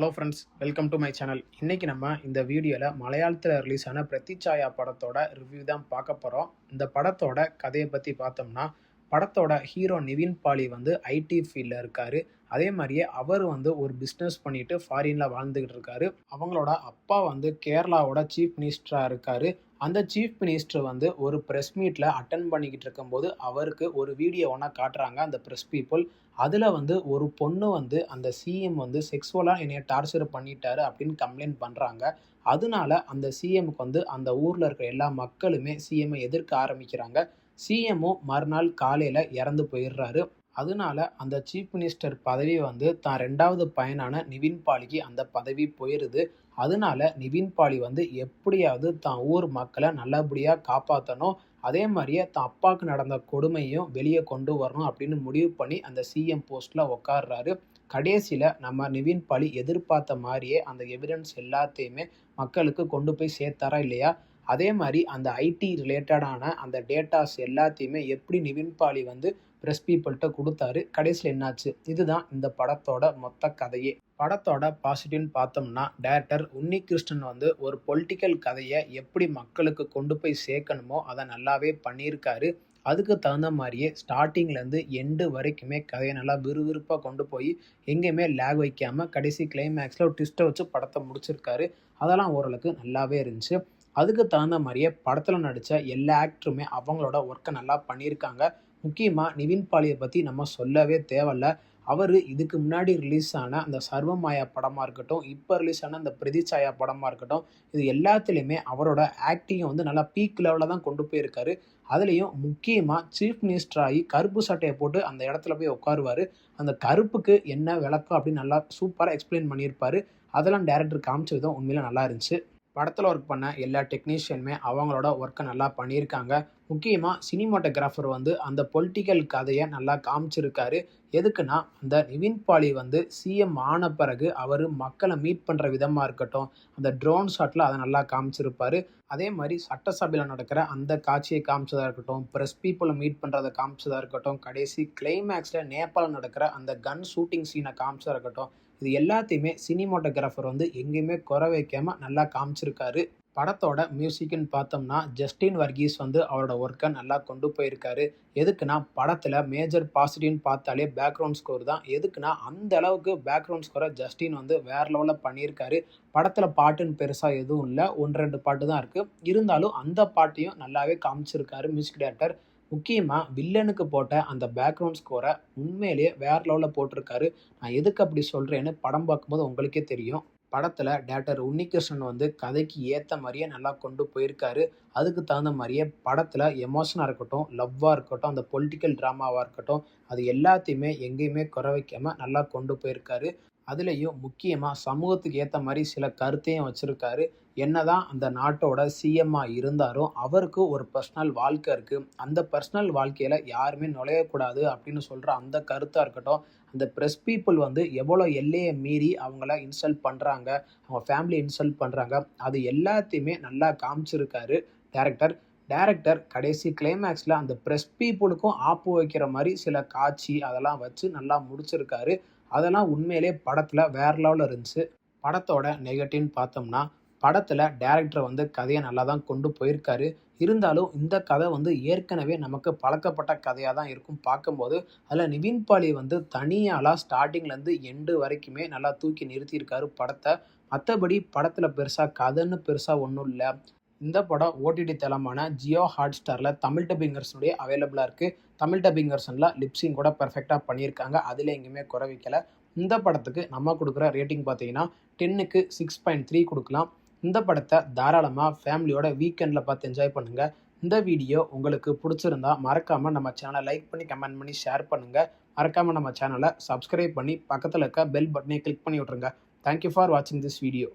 Hello friends, welcome to my channel. இன்றைக்கி நம்ம இந்த வீடியோவில் மலையாளத்தில் ரிலீஸ் ஆன பிரதிச்சாயா படத்தோட ரிவ்யூ தான் பார்க்க போகிறோம். இந்த படத்தோட கதையை பற்றி பார்த்தோம்னா, படத்தோட ஹீரோ நிவின் பாலி வந்து ஐடி ஃபீல்டில் இருக்கார். அதே மாதிரியே அவர் வந்து ஒரு பிஸ்னஸ் பண்ணிட்டு ஃபாரினில் வாழ்ந்துக்கிட்டு இருக்காரு. அவங்களோட அப்பா வந்து கேரளாவோட சீஃப் மினிஸ்டராக இருக்கார். அந்த சீஃப் மினிஸ்டர் வந்து ஒரு ப்ரெஸ் மீட்டில் அட்டன் பண்ணிக்கிட்டு இருக்கும்போது அவருக்கு ஒரு வீடியோ ஒன்றா காட்டுறாங்க அந்த ப்ரெஸ் பீப்புள். அதில் வந்து ஒரு பொண்ணு வந்து அந்த சிஎம் வந்து செக்ஸுவலாக என்னைய டார்ச்சர் பண்ணிட்டாரு அப்படின்னு கம்ப்ளைண்ட் பண்ணுறாங்க. அதனால அந்த சிஎம்க்கு வந்து அந்த ஊரில் இருக்கிற எல்லா மக்களுமே சிஎம்ஐ எதிர்க்க ஆரம்பிக்கிறாங்க. சிஎம்மும் மறுநாள் காலையில் இறந்து போயிடுறாரு. அதனால அந்த சீஃப் மினிஸ்டர் பதவி வந்து தான் ரெண்டாவது பையனான நிவின் பாலிக்கு அந்த பதவி போயிடுது. அதனால நிவின் பாலி வந்து எப்படியாவது தான் ஊர் மக்களை நல்லபடியாக காப்பாற்றணும், அதே மாதிரியே தான் அப்பாவுக்கு நடந்த கொடுமையும் வெளியே கொண்டு வரணும் அப்படின்னு முடிவு பண்ணி அந்த சிஎம் போஸ்ட்டில் உட்கார்றாரு. கடைசியில் நம்ம நிவின் பாலி எதிர்பார்த்த மாதிரியே அந்த எவிடன்ஸ் எல்லாத்தையுமே மக்களுக்கு கொண்டு போய் சேர்த்தாரா இல்லையா? அதே மாதிரி அந்த ஐடி ரிலேட்டடான அந்த டேட்டாஸ் எல்லாத்தையுமே எப்படி நிவின் பாலி வந்து ப்ரெஸ் பீப்புள்கிட்ட கொடுத்தாரு, கடைசியில் என்னாச்சு, இதுதான் இந்த படத்தோட மொத்த கதையே. படத்தோட பாசிட்டிவ்னு பார்த்தோம்னா, டைரக்டர் உன்னிகிருஷ்ணன் வந்து ஒரு பொலிட்டிக்கல் கதையை எப்படி மக்களுக்கு கொண்டு போய் சேர்க்கணுமோ அதை நல்லாவே பண்ணியிருக்காரு. அதுக்கு தகுந்த மாதிரியே ஸ்டார்டிங்லேருந்து எண்டு வரைக்குமே கதையை நல்லா விறுவிறுப்பாக கொண்டு போய் எங்கேயுமே லேக் வைக்காமல் கடைசி கிளைமேக்ஸில் ஒரு ட்விஸ்ட்டை வச்சு படத்தை முடிச்சிருக்காரு. அதெல்லாம் ஓரளவுக்கு நல்லாவே இருந்துச்சு. அதுக்கு தகுந்த மாதிரியே படத்தில் நடித்த எல்லா ஆக்டருமே அவங்களோட ஒர்க்கை நல்லா பண்ணியிருக்காங்க. முக்கியமாக நிவின் பாலியை பற்றி நம்ம சொல்லவே தேவையில்ல. அவர் இதுக்கு முன்னாடி ரிலீஸ் ஆன அந்த சர்வமாயா படமாக இருக்கட்டும், இப்போ ரிலீஸ் ஆன அந்த பிரதிச்சாயா படமாக இருக்கட்டும், இது எல்லாத்துலேயுமே அவரோட ஆக்டிங்கை வந்து நல்லா பீக் லெவலில் தான் கொண்டு போயிருக்காரு. அதுலேயும் முக்கியமாக சீஃப் மினிஸ்டர் ஆகி கருப்பு சட்டையை போட்டு அந்த இடத்துல போய் உட்காருவார். அந்த கருப்புக்கு என்ன விளக்கம் அப்படின்னு நல்லா சூப்பராக எக்ஸ்பிளைன் பண்ணியிருப்பார். அதெல்லாம் டேரக்டர் காமிச்ச விதம் உண்மையில நல்லா இருந்துச்சு. படத்தில் ஒர்க் பண்ண எல்லா டெக்னீஷியனுமே அவங்களோட ஒர்க்கை நல்லா பண்ணியிருக்காங்க. முக்கியமாக சினிமாட்டோகிராஃபர் வந்து அந்த பொலிட்டிக்கல் கதையை நல்லா காமிச்சிருக்காரு. எதுக்குன்னா, அந்த நிவின் பாலி வந்து சிஎம் ஆன பிறகு அவர் மக்களை மீட் பண்ணுற விதமாக இருக்கட்டும், அந்த ட்ரோன் ஷாட்டில் அதை நல்லா காமிச்சிருப்பார். அதே மாதிரி சட்டசபையில் நடக்கிற அந்த காட்சியை காமிச்சதாக இருக்கட்டும், ப்ரெஸ் பீப்புளை மீட் பண்ணுறதை காமிச்சதாக இருக்கட்டும், கடைசி கிளைமேக்ஸில் நேபாளில் நடக்கிற அந்த கன் ஷூட்டிங் சீனை காமிச்சதாக இருக்கட்டும், இது எல்லாத்தையுமே சினிமாட்டோகிராஃபர் வந்து எங்கேயுமே குறை வைக்காமல் நல்லா காமிச்சிருக்காரு. படத்தோட மியூசிக்னு பார்த்தோம்னா, ஜஸ்டின் வர்கீஸ் வந்து அவரோட ஒர்க்கை நல்லா கொண்டு போயிருக்காரு. எதுக்குன்னா, படத்தில் மேஜர் பாசிட்டிவ்னு பார்த்தாலே பேக்ரவுண்ட் ஸ்கோர் தான். எதுக்குன்னா, அந்த அளவுக்கு பேக்ரவுண்ட் ஸ்கோரை ஜஸ்டின் வந்து வேறு லெவலில் பண்ணியிருக்காரு. படத்தில் பாட்டுன்னு பெருசாக எதுவும் இல்லை, 1-2 பாட்டு தான் இருக்குது. இருந்தாலும் அந்த பாட்டையும் நல்லாவே காமிச்சிருக்காரு மியூசிக் டைரக்டர். முக்கியமாக வில்லனுக்கு போட்ட அந்த பேக்ரவுண்ட் ஸ்கோரை உண்மையிலேயே வேறு லெவலில் போட்டிருக்காரு. நான் எதுக்கு அப்படி சொல்கிறேன்னு படம் பார்க்கும்போது உங்களுக்கே தெரியும். படத்தில் டைரக்டர் உன்னிகிருஷ்ணன் வந்து கதைக்கு ஏற்ற மாதிரியே நல்லா கொண்டு போயிருக்காரு. அதுக்கு தகுந்த மாதிரியே படத்தில் எமோஷனாக இருக்கட்டும், லவ்வாக இருக்கட்டும், அந்த பொலிட்டிக்கல் ட்ராமாவாக இருக்கட்டும், அது எல்லாத்தையுமே எங்கேயுமே குறை வைக்காமல் நல்லா கொண்டு போயிருக்காரு. அதுலேயும் முக்கியமாக சமூகத்துக்கு ஏற்ற மாதிரி சில கருத்தையும் வச்சுருக்காரு. என்னதான் அந்த நாட்டோட சிஎம்மாக இருந்தாலும் அவருக்கு ஒரு பர்சனல் வாழ்க்கை இருக்குது. அந்த பர்சனல் வாழ்க்கையில் யாருமே நுழையக்கூடாது அப்படின்னு சொல்கிற அந்த கருத்தாக இருக்கட்டும், அந்த ப்ரெஸ் பீப்புள் வந்து எவ்வளோ எல்லையை மீறி அவங்கள இன்சல்ட் பண்ணுறாங்க, அவங்க ஃபேமிலி இன்சல்ட் பண்ணுறாங்க, அது எல்லாத்தையுமே நல்லா காமிச்சிருக்காரு டைரக்டர் கடைசி கிளைமேக்ஸில் அந்த ப்ரெஸ் பீப்புளுக்கும் ஆப்பு வைக்கிற மாதிரி சில காட்சி அதெல்லாம் வச்சு நல்லா முடிச்சிருக்காரு. அதெல்லாம் உண்மையிலே படத்தில் வேறு லெவலில் இருந்துச்சு. படத்தோட நெகட்டிவ்னு பார்த்தோம்னா, படத்தில் டைரக்டர் வந்து கதையை நல்லா தான் கொண்டு போயிருக்காரு. இருந்தாலும் இந்த கதை வந்து ஏற்கனவே நமக்கு பழக்கப்பட்ட கதையாக தான் இருக்கும் பார்க்கும்போது. அதில் நிவின் பாலி வந்து தனியாளாக ஸ்டார்டிங்லேருந்து எண்டு வரைக்குமே நல்லா தூக்கி நிறுத்தியிருக்காரு படத்தை. மற்றபடி படத்தில் பெருசாக கதைன்னு பெருசாக ஒன்றும் இல்லை. இந்த படம் ஓடிடி தளமான ஜியோ ஹாட்ஸ்டாரில் தமிழ் டப்பிங் வெர்ஷனுடைய அவைலபிளாக இருக்குது. தமிழ் டப்பிங் வெர்ஷனில் லிப்ஸிங் கூட பெர்ஃபெக்டாக பண்ணியிருக்காங்க. அதில் எங்கேயுமே குறை வைக்கல. இந்த படத்துக்கு நம்ம கொடுக்குற ரேட்டிங் பார்த்தீங்கன்னா 10க்கு 6.3 கொடுக்கலாம். இந்த படத்தை தாராளமாக ஃபேமிலியோட வீக்கெண்டில் பார்த்து என்ஜாய் பண்ணுங்கள். இந்த வீடியோ உங்களுக்கு பிடிச்சிருந்தா மறக்காமல் நம்ம சேனலை லைக் பண்ணி, கமெண்ட் பண்ணி, ஷேர் பண்ணுங்கள். மறக்காமல் நம்ம சேனலை சப்ஸ்கிரைப் பண்ணி பக்கத்தில் இருக்க பெல் பட்டனை கிளிக் பண்ணி விட்ருங்க. தேங்க்யூ ஃபார் வாட்சிங் திஸ் வீடியோ.